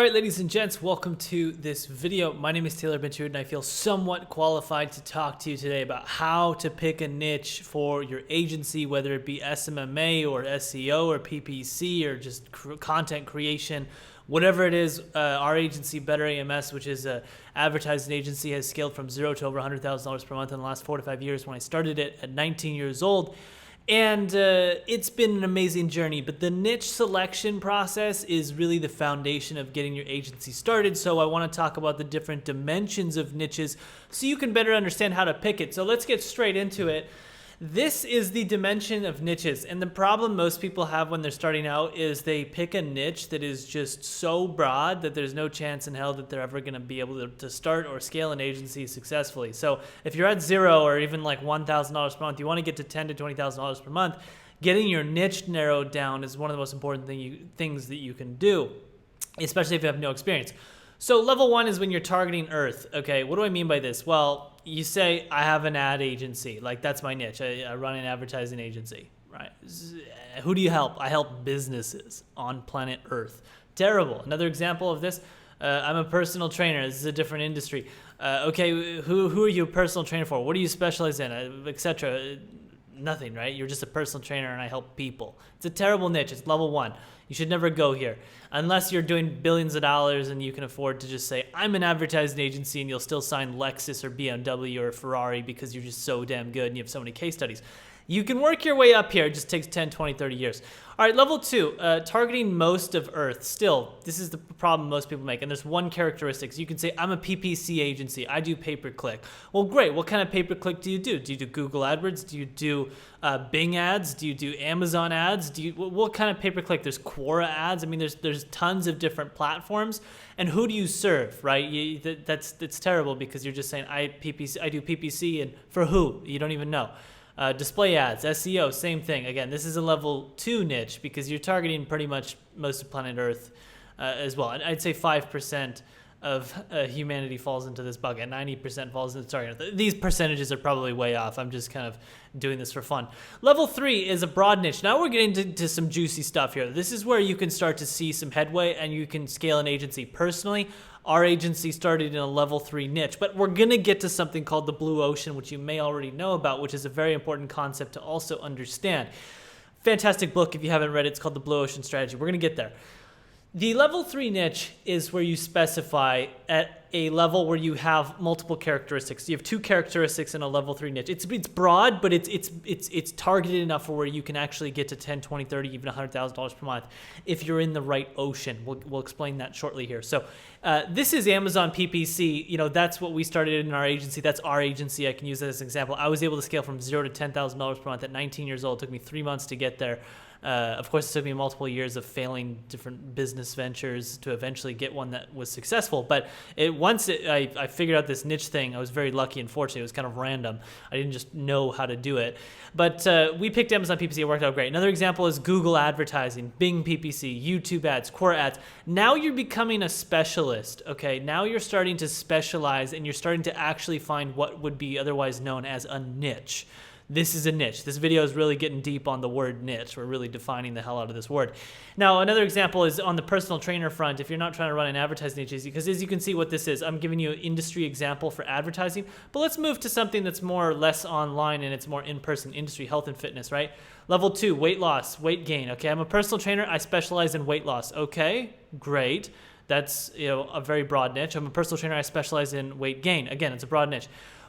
Alright, ladies and gents, welcome to this video. My name is Taylor Benchwood and I feel somewhat qualified to talk to you today about how to pick a niche for your agency, whether it be SMMA or SEO or PPC or just content creation, whatever it is. Our agency, BetterAMS, which is an advertising agency, has scaled from zero to over $100,000 per month in the last 4 to 5 years when I started it at 19 years old. And it's been an amazing journey, but the niche selection process is really the foundation of getting your agency started. So I want to talk about the different dimensions of niches so you can better understand how to pick it. So let's get straight into it. This is the dimension of niches, and the problem most people have when they're starting out is they pick a niche that is just so broad that there's no chance in hell that they're ever going to be able to start or scale an agency successfully. So if you're at zero or even like $1,000 per month, you want to get to $10,000 to $20,000 per month. Getting your niche narrowed down is one of the most important things that you can do, especially if you have no experience. So level one is when you're targeting Earth. Okay, what do I mean by this? Well, you say, I have an ad agency. Like, that's my niche. I run an advertising agency, right? Who do you help? I help businesses on planet Earth. Terrible. Another example of this, I'm a personal trainer. This is a different industry. Okay, who are you a personal trainer for? What do you specialize in, etc.? Nothing, right? You're just a personal trainer and I help people. It's a terrible niche. It's level one. You should never go here unless you're doing billions of dollars and you can afford to just say, I'm an advertising agency, and you'll still sign Lexus or BMW or Ferrari because you're just so damn good and you have so many case studies. You can work your way up here. It just takes 10, 20, 30 years. All right, level two, targeting most of Earth. Still, this is the problem most people make, and there's one characteristic. So you can say, I'm a PPC agency. I do pay-per-click. Well, great. What kind of pay-per-click do you do? Do you do Google AdWords? Do you do Bing ads? Do you do Amazon ads? What kind of pay-per-click? There's Quora ads. I mean, there's tons of different platforms. And who do you serve, right? That's terrible because you're just saying, I do PPC, and for who? You don't even know. Display ads, SEO, same thing. Again, this is a level 2 niche because you're targeting pretty much most of planet Earth as well. And I'd say 5% of humanity falls into this bucket. 90% falls into target. These percentages are probably way off. I'm just kind of doing this for fun. Level 3 is a broad niche. Now we're getting to some juicy stuff here. This is where you can start to see some headway and you can scale an agency. Personally, our agency started in a level 3 niche, but we're going to get to something called the blue ocean, which you may already know about, which is a very important concept to also understand. Fantastic book if you haven't read it. It's called The Blue Ocean Strategy. We're going to get there. The level 3 niche is where you specify at a level where you have multiple characteristics. You have 2 characteristics in a level 3 niche. It's broad, but it's targeted enough for where you can actually get to 10, 20, 30, even $100,000 per month if you're in the right ocean. We'll explain that shortly here. So this is Amazon PPC. You know, that's what we started in our agency. That's our agency. I can use that as an example. I was able to scale from $0 to $10,000 per month at 19 years old. It took me 3 months to get there. Of course, it took me multiple years of failing different business ventures to eventually get one that was successful. But once I figured out this niche thing, I was very lucky and fortunate. It was kind of random. I didn't just know how to do it. But we picked Amazon PPC. It worked out great. Another example is Google advertising, Bing PPC, YouTube ads, Quora ads. Now you're becoming a specialist, okay? Now you're starting to specialize and you're starting to actually find what would be otherwise known as a niche. This is a niche. This video is really getting deep on the word niche. We're really defining the hell out of this word. Now, another example is on the personal trainer front. If you're not trying to run an advertising agency, because as you can see what this is, I'm giving you an industry example for advertising, but let's move to something that's more or less online and it's more in-person industry, health and fitness, right? Level 2, weight loss, weight gain. Okay, I'm a personal trainer. I specialize in weight loss. Okay, great. That's, you know, a very broad niche. I'm a personal trainer. I specialize in weight gain. Again, it's a broad niche.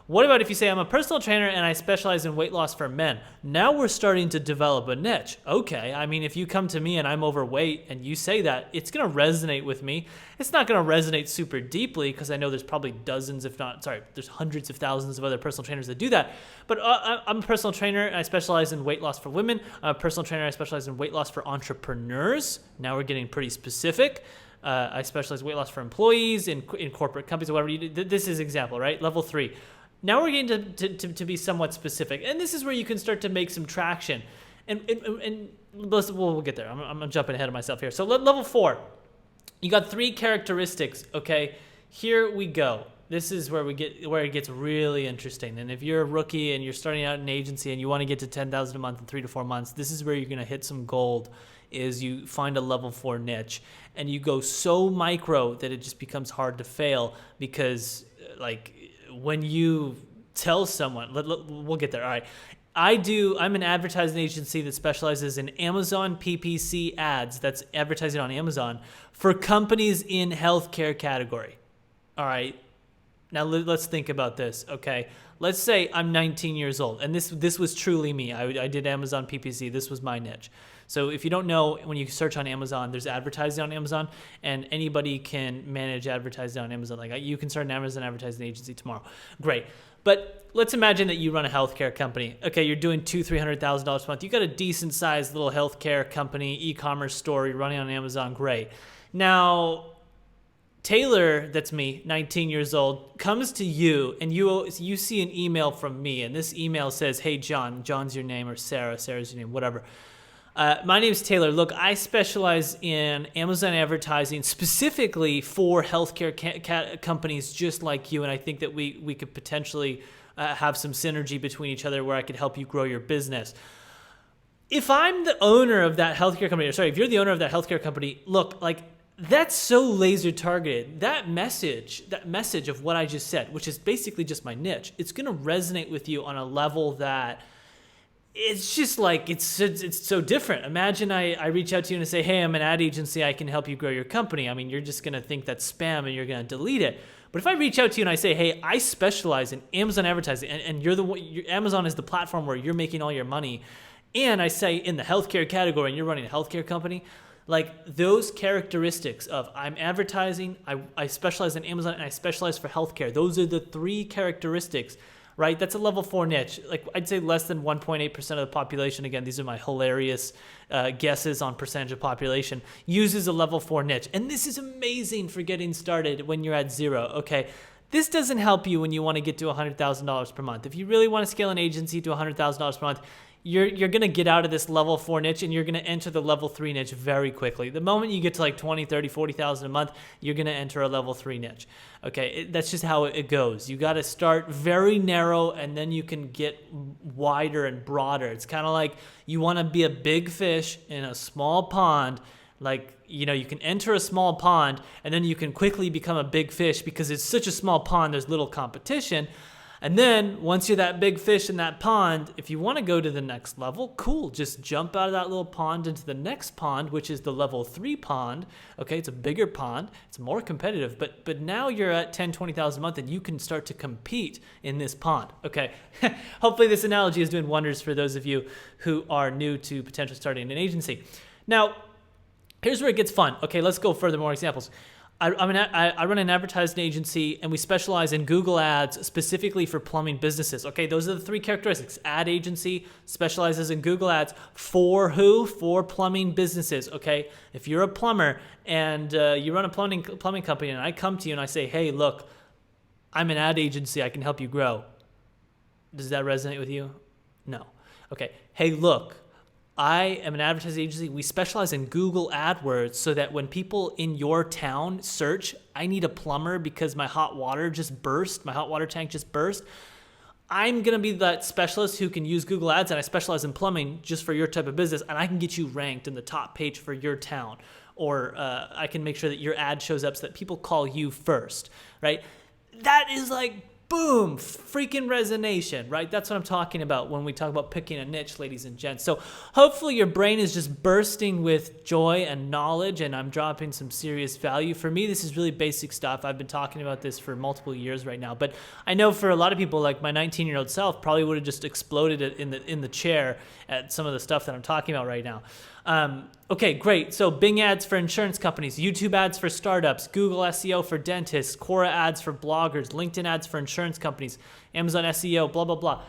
What about if you say, I'm a personal trainer and I specialize in weight loss for men? Now we're starting to develop a niche. Okay, I mean, if you come to me and I'm overweight and you say that, it's going to resonate with me. It's not going to resonate super deeply because I know there's probably there's hundreds of thousands of other personal trainers that do that. But I'm a personal trainer and I specialize in weight loss for women. I'm a personal trainer, I specialize in weight loss for entrepreneurs. Now we're getting pretty specific. I specialize in weight loss for employees in corporate companies or whatever you do. This is example, right? Level 3. Now we're getting to be somewhat specific, and this is where you can start to make some traction. And we'll get there. I'm jumping ahead of myself here. So level 4, you got 3 characteristics. Okay, here we go. This is where it gets really interesting. And if you're a rookie and you're starting out in an agency and you want to get to 10,000 a month in 3 to 4 months, this is where you're going to hit some gold. Is you find a level 4 niche and you go so micro that it just becomes hard to fail, because like when you tell someone, we'll get there. All right. I'm an advertising agency that specializes in Amazon PPC ads. That's advertising on Amazon for companies in healthcare category. All right. Now let's think about this. Okay. Let's say I'm 19 years old, and this was truly me. I did Amazon PPC. This was my niche. So if you don't know, when you search on Amazon, there's advertising on Amazon, and anybody can manage advertising on Amazon. Like you can start an Amazon advertising agency tomorrow. Great. But let's imagine that you run a healthcare company. Okay, you're doing $200,000-$300,000 a month. You got a decent sized little healthcare company, e-commerce store, you're running on Amazon. Great. Now, Taylor, that's me, 19 years old, comes to you, and you see an email from me, and this email says, "Hey, John's your name, or Sarah's your name, whatever. My name's Taylor. Look, I specialize in Amazon advertising specifically for healthcare companies just like you, and I think that we could potentially have some synergy between each other where I could help you grow your business." If I'm the owner of that healthcare company, if you're the owner of that healthcare company, look, like that's so laser targeted. That message of what I just said, which is basically just my niche, it's going to resonate with you on a level that it's just like, it's so different. Imagine I reach out to you and say, "Hey, I'm an ad agency. I can help you grow your company." I mean, you're just going to think that's spam and you're going to delete it. But if I reach out to you and I say, "Hey, I specialize in Amazon advertising," and you're the one, Amazon is the platform where you're making all your money, and I say in the healthcare category and you're running a healthcare company, like those characteristics of I'm advertising, I specialize in Amazon, and I specialize for healthcare. Those are the three characteristics. Right, that's a level 4 niche. Like I'd say less than 1.8% of the population. Again, these are my hilarious guesses on percentage of population. Uses a level 4 niche, and this is amazing for getting started when you're at zero. Okay, this doesn't help you when you want to get to $100,000 per month. If you really want to scale an agency to $100,000 per month, you're going to get out of this level 4 niche and you're going to enter the level 3 niche very quickly. The moment you get to like 20, 30, 40,000 a month, you're going to enter a level 3 niche. Okay, that's just how it goes. You got to start very narrow and then you can get wider and broader. It's kind of like you want to be a big fish in a small pond. Like, you can enter a small pond and then you can quickly become a big fish because it's such a small pond, there's little competition. And then once you're that big fish in that pond, if you want to go to the next level, cool. Just jump out of that little pond into the next pond, which is the level 3 pond. Okay, it's a bigger pond. It's more competitive. But now you're at 10, 20,000 a month and you can start to compete in this pond. Okay, hopefully this analogy is doing wonders for those of you who are new to potentially starting an agency. Now, here's where it gets fun. Okay, let's go further, more examples. I run an advertising agency, and we specialize in Google Ads specifically for plumbing businesses. Okay, those are the three characteristics. Ad agency specializes in Google Ads for who? For plumbing businesses. Okay, if you're a plumber and you run a plumbing company, and I come to you and I say, "Hey, look, I'm an ad agency. I can help you grow." Does that resonate with you? No. Okay. Hey, look. I am an advertising agency. We specialize in Google AdWords so that when people in your town search, "I need a plumber because my hot water just burst, my hot water tank just burst," I'm going to be that specialist who can use Google Ads, and I specialize in plumbing just for your type of business, and I can get you ranked in the top page for your town. Or I can make sure that your ad shows up so that people call you first, right? That is like, boom, freaking resonation, right? That's what I'm talking about when we talk about picking a niche, ladies and gents. So hopefully your brain is just bursting with joy and knowledge, and I'm dropping some serious value. For me, this is really basic stuff. I've been talking about this for multiple years right now, but I know for a lot of people, like my 19-year-old self, probably would have just exploded in the chair at some of the stuff that I'm talking about right now. Okay, great. So Bing ads for insurance companies, YouTube ads for startups, Google SEO for dentists, Quora ads for bloggers, LinkedIn ads for insurance companies, Amazon SEO, blah, blah, blah.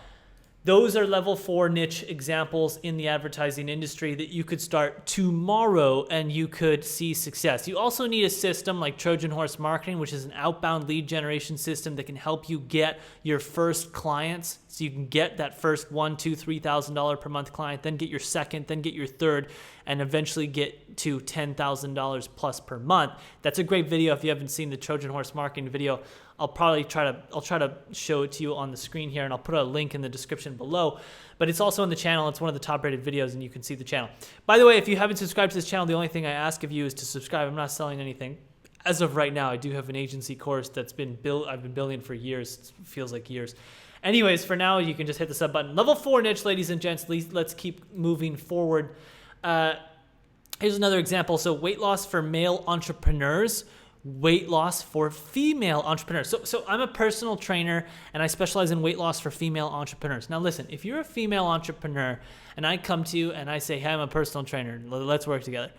Those are level 4 niche examples in the advertising industry that you could start tomorrow and you could see success. You also need a system like Trojan Horse Marketing, which is an outbound lead generation system that can help you get your first clients. So you can get that first $1,000, $2,000, $3,000 per month client, then get your second, then get your third, and eventually get to $10,000 plus per month. That's a great video. If you haven't seen the Trojan Horse Marketing video, I'll try to show it to you on the screen here, and I'll put a link in the description below. But it's also on the channel. It's one of the top rated videos, and you can see the channel. By the way, if you haven't subscribed to this channel, the only thing I ask of you is to subscribe. I'm not selling anything. As of right now, I do have an agency course that's been built. I've been building for years. It feels like years. Anyways, for now, you can just hit the sub button. Level 4 niche, ladies and gents. Let's keep moving forward. Here's another example. So weight loss for male entrepreneurs, weight loss for female entrepreneurs. So I'm a personal trainer, and I specialize in weight loss for female entrepreneurs. Now listen, if you're a female entrepreneur and I come to you and I say, hey, I'm a personal trainer, let's work together.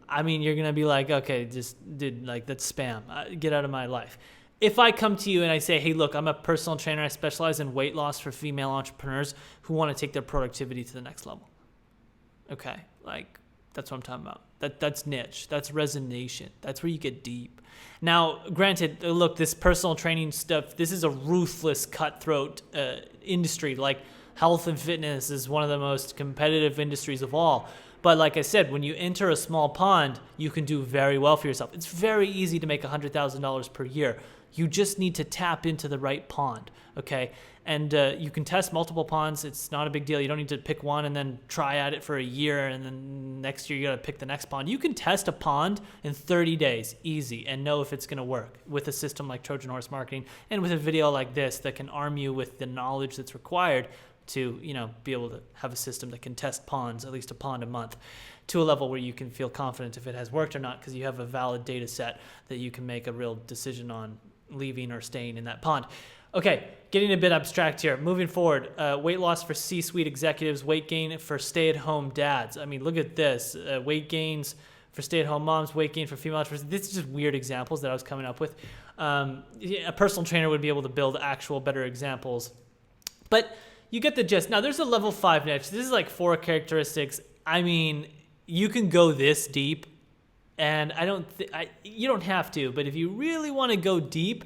I mean, you're going to be like, okay, dude, like that's spam. Get out of my life. If I come to you and I say, hey, look, I'm a personal trainer. I specialize in weight loss for female entrepreneurs who want to take their productivity to the next level. Okay, like that's what I'm talking about. That's niche. That's resonation. That's where you get deep. Now, granted, look, this personal training stuff, this is a ruthless, cutthroat industry. Like health and fitness is one of the most competitive industries of all. But like I said, when you enter a small pond, you can do very well for yourself. It's very easy to make $100,000 per year. You just need to tap into the right pond, okay? And you can test multiple ponds. It's not a big deal. You don't need to pick one and then try at it for a year, and then next year you got to pick the next pond. You can test a pond in 30 days, easy, and know if it's going to work with a system like Trojan Horse Marketing and with a video like this that can arm you with the knowledge that's required to, be able to have a system that can test ponds, at least a pond a month, to a level where you can feel confident if it has worked or not, because you have a valid data set that you can make a real decision on leaving or staying in that pond. Okay, getting a bit abstract here. Moving forward, weight loss for C-suite executives, weight gain for stay-at-home dads. I mean, look at this. Weight gains for stay-at-home moms, weight gain for female entrepreneurs. This is just weird examples that I was coming up with. A personal trainer would be able to build actual better examples. But you get the gist. Now, there's a level 5 niche. This is like 4 characteristics. I mean, you can go this deep, and you don't have to, but if you really want to go deep,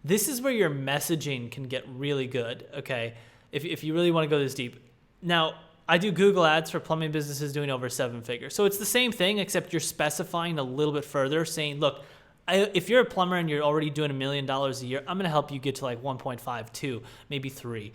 this is where your messaging can get really good, okay? If you really want to go this deep. Now, I do Google ads for plumbing businesses doing over 7 figures. So it's the same thing, except you're specifying a little bit further, saying, look, if you're a plumber and you're already doing $1 million a year, I'm going to help you get to like 1.5, 2, maybe 3.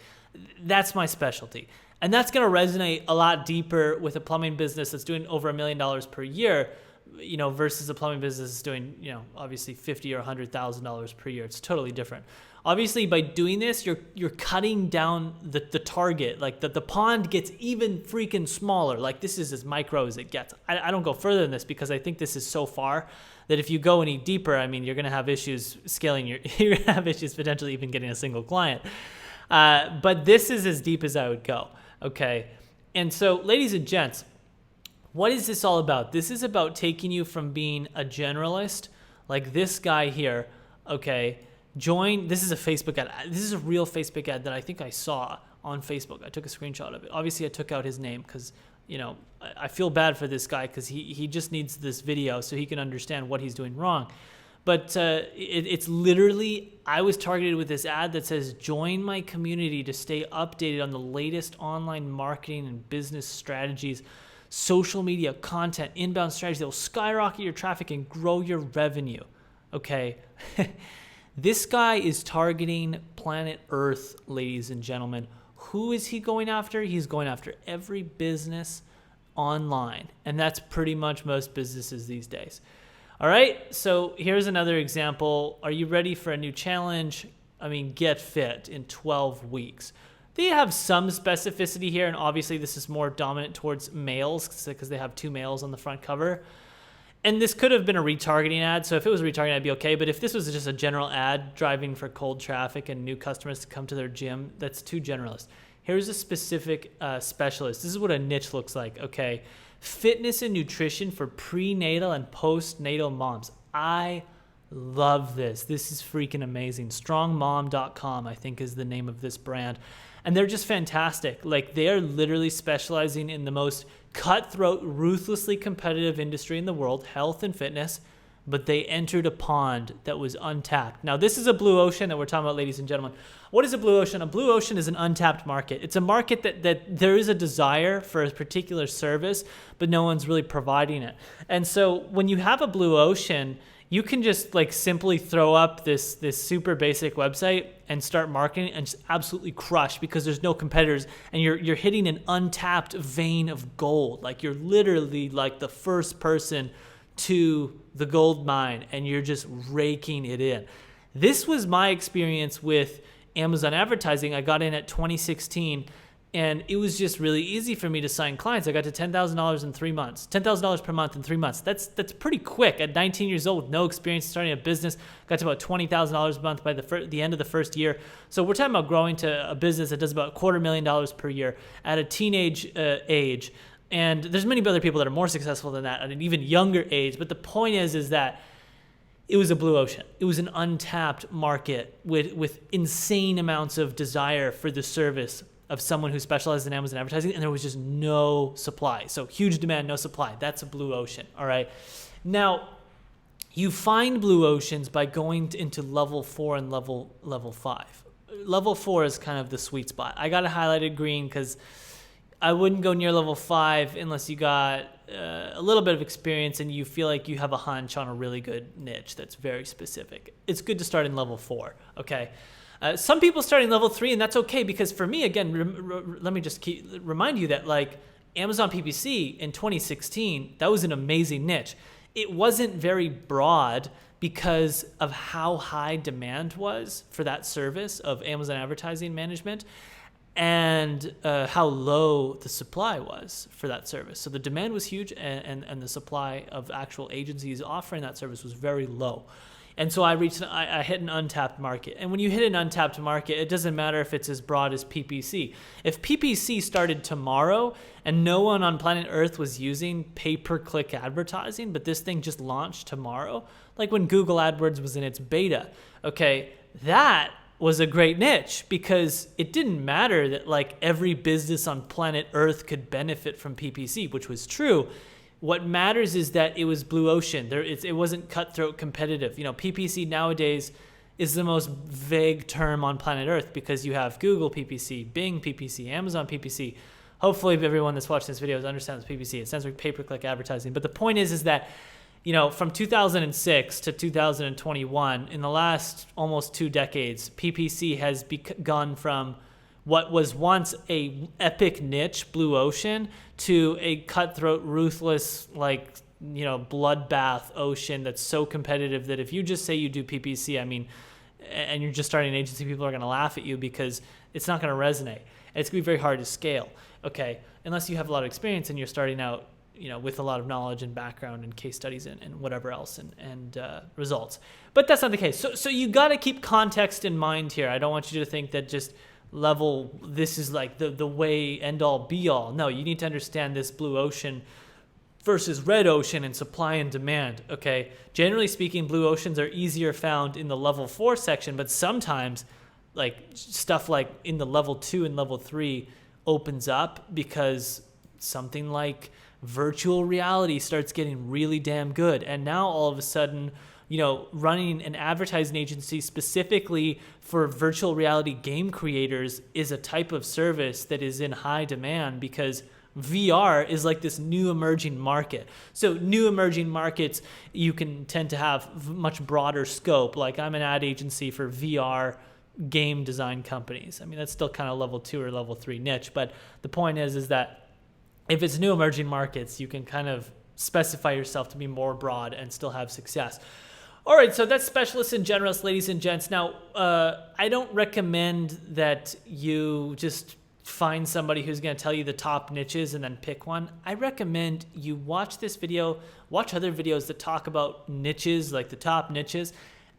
That's my specialty. And that's going to resonate a lot deeper with a plumbing business that's doing over $1 million per year, versus a plumbing business that's doing, obviously $50,000 or $100,000 per year. It's totally different. Obviously, by doing this, you're cutting down the target. Like the pond gets even freaking smaller. Like this is as micro as it gets. I don't go further than this because I think this is so far that if you go any deeper, I mean, you're going to have issues scaling you're going to have issues potentially even getting a single client. But this is as deep as I would go. Okay. And so, ladies and gents, what is this all about? This is about taking you from being a generalist, like this guy here, okay, this is a Facebook ad. This is a real Facebook ad that I think I saw on Facebook. I took a screenshot of it. Obviously, I took out his name because, I feel bad for this guy because he just needs this video so he can understand what he's doing wrong. But it's literally, I was targeted with this ad that says, join my community to stay updated on the latest online marketing and business strategies, social media content, inbound strategies that will skyrocket your traffic and grow your revenue. Okay. This guy is targeting planet Earth, ladies and gentlemen. Who is he going after? He's going after every business online. And that's pretty much most businesses these days. All right. So here's another example. Are you ready for a new challenge? I mean, get fit in 12 weeks. They have some specificity here, and obviously this is more dominant towards males because they have 2 males on the front cover. And this could have been a retargeting ad, so if it was retargeting, I'd be okay. But if this was just a general ad driving for cold traffic and new customers to come to their gym, that's too generalist. Here's a specific specialist. This is what a niche looks like, okay? Fitness and nutrition for prenatal and postnatal moms. I love this. This is freaking amazing. Strongmom.com, I think, is the name of this brand. And they're just fantastic. Like, they are literally specializing in the most cutthroat, ruthlessly competitive industry in the world, health and fitness. but they entered a pond that was untapped. Now, this is a blue ocean that we're talking about, ladies and gentlemen. What is a blue ocean? A blue ocean is an untapped market. It's a market that there is a desire for a particular service, but no one's really providing it. And so when you have a blue ocean, you can just like simply throw up this super basic website and start marketing and just absolutely crush, because there's no competitors and you're hitting an untapped vein of gold. Like you're literally like the first person to the gold mine and you're just raking it in. This was my experience with Amazon advertising. I got in at 2016 and it was just really easy for me to sign clients. I got to $10,000 in 3 months, $10,000 per month in 3 months. That's pretty quick. At 19 years old, no experience starting a business, got to about $20,000 a month by the end of the first year. So we're talking about growing to a business that does about $250,000 per year at a teenage age. And there's many other people that are more successful than that at an even younger age. But the point is that it was a blue ocean. It was an untapped market with insane amounts of desire for the service of someone who specializes in Amazon advertising, and there was just no supply. So huge demand, no supply. That's a blue ocean, all right? Now, you find blue oceans by going into level 4 and level 5. Level 4 is kind of the sweet spot. I got it highlighted green because I wouldn't go near level 5 unless you got a little bit of experience and you feel like you have a hunch on a really good niche that's very specific. It's good to start in level 4, okay? Some people start in level 3, and that's okay, because for me, again, let me just remind you that like Amazon PPC in 2016, that was an amazing niche. It wasn't very broad because of how high demand was for that service of Amazon advertising management, and how low the supply was for that service. So the demand was huge, and the supply of actual agencies offering that service was very low. And so I hit an untapped market. And when you hit an untapped market, it doesn't matter if it's as broad as PPC. If PPC started tomorrow and no one on planet Earth was using pay-per-click advertising, but this thing just launched tomorrow, like when Google AdWords was in its beta, okay, that was a great niche, because it didn't matter that like every business on planet Earth could benefit from PPC, which was true. What matters is that it was blue ocean. It wasn't cutthroat competitive. You know, PPC nowadays is the most vague term on planet Earth, because you have Google PPC, Bing PPC, Amazon PPC. Hopefully everyone that's watching this video understands PPC. It stands for pay-per-click advertising. But the point is that, you know, from 2006 to 2021, in the last almost 2 decades, PPC has gone from what was once a epic niche, blue ocean, to a cutthroat, ruthless, like, you know, bloodbath ocean that's so competitive that if you just say you do PPC, I mean, and you're just starting an agency, people are going to laugh at you because it's not going to resonate. And it's going to be very hard to scale, okay, unless you have a lot of experience and you're starting out, you know, with a lot of knowledge and background and case studies and whatever else and results. But that's not the case. So you got to keep context in mind here. I don't want you to think that just this is like the way, end all be all. No, you need to understand this blue ocean versus red ocean and supply and demand, okay? Generally speaking, blue oceans are easier found in the level 4 section, but sometimes like stuff like in the level 2 and level 3 opens up because something like virtual reality starts getting really damn good. And now all of a sudden, you know, running an advertising agency specifically for virtual reality game creators is a type of service that is in high demand, because VR is like this new emerging market. So new emerging markets, you can tend to have much broader scope. Like I'm an ad agency for VR game design companies. I mean, that's still kind of level 2 or level 3 niche. But the point is that if it's new emerging markets, you can kind of specify yourself to be more broad and still have success. All right, so that's specialists and generalists, ladies and gents. Now, I don't recommend that you just find somebody who's going to tell you the top niches and then pick one. I recommend you watch this video, watch other videos that talk about niches, like the top niches,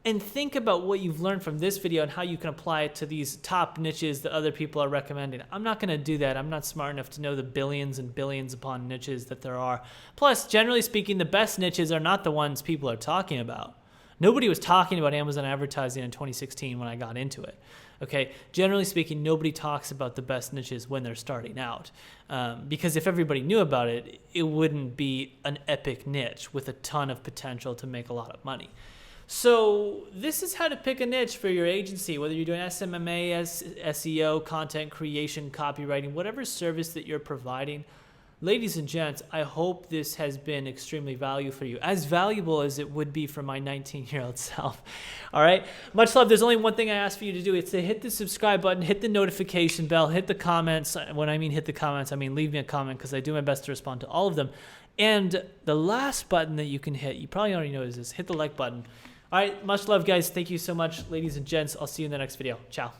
and think about what you've learned from this video and how you can apply it to these top niches that other people are recommending. I'm not going to do that. I'm not smart enough to know the billions and billions upon niches that there are. Plus, generally speaking, the best niches are not the ones people are talking about. Nobody was talking about Amazon advertising in 2016 when I got into it. Okay, generally speaking, nobody talks about the best niches when they're starting out, because if everybody knew about it, it wouldn't be an epic niche with a ton of potential to make a lot of money. So this is how to pick a niche for your agency, whether you're doing SMMA, SEO, content creation, copywriting, whatever service that you're providing. Ladies and gents, I hope this has been extremely valuable for you, as valuable as it would be for my 19-year-old self. All right? Much love. There's only one thing I ask for you to do. It's to hit the subscribe button, hit the notification bell, hit the comments. When I mean hit the comments, I mean leave me a comment, because I do my best to respond to all of them. And the last button that you can hit, you probably already know, is this. Hit the like button. All right, much love, guys. Thank you so much, ladies and gents. I'll see you in the next video. Ciao.